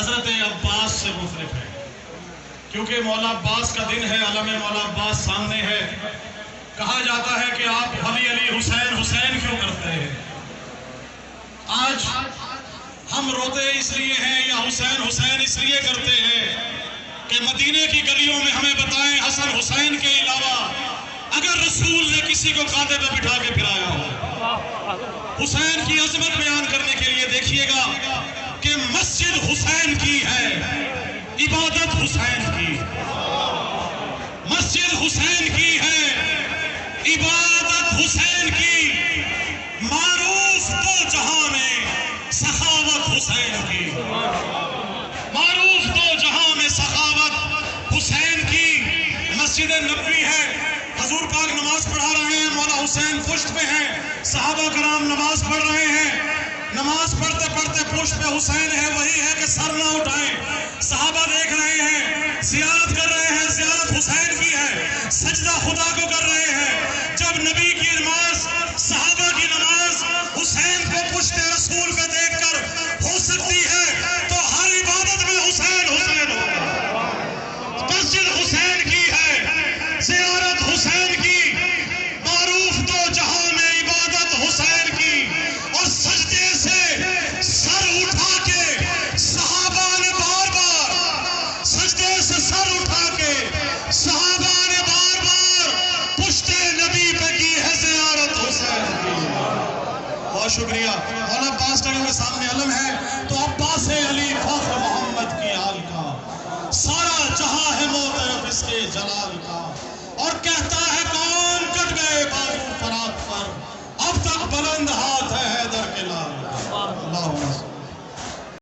حضرت عباس سے مختلف ہے، کیونکہ مولا عباس کا دن ہے، علم مولا عباس سامنے ہے۔ کہا جاتا ہے کہ آپ علی علی حسین حسین کیوں کرتے ہیں؟ آج ہم روتے اس لیے ہیں یا حسین حسین اس لیے کرتے ہیں کہ مدینے کی گلیوں میں ہمیں بتائیں حسن حسین کے علاوہ اگر رسول نے کسی کو کاندھے پہ بٹھا کے پھرایا ہو۔ حسین کی عظمت بیان کرنے کے لیے دیکھیے گا کہ مسجد حسین کی ہے، عبادت حسین کی، مسجد حسین کی ہے، عبادت حسین کی، معروف دو جہاں میں سخاوت حسین کی، معروف دو جہاں میں سخاوت حسین کی۔ مسجد نبوی ہے، حضور پاک نماز پڑھا رہے ہیں، مولا حسین پشت پہ ہیں، صحابہ کرام نماز پڑھ رہے ہیں، نماز پڑھتے پڑھتے پشت پہ حسین ہے، وہی ہے کہ سر نہ اٹھائیں۔ صحابہ دیکھ رہے ہیں، زیارت کر رہے ہیں، زیارت حسین کی ہے، سجدہ خدا کو کر رہے ہیں،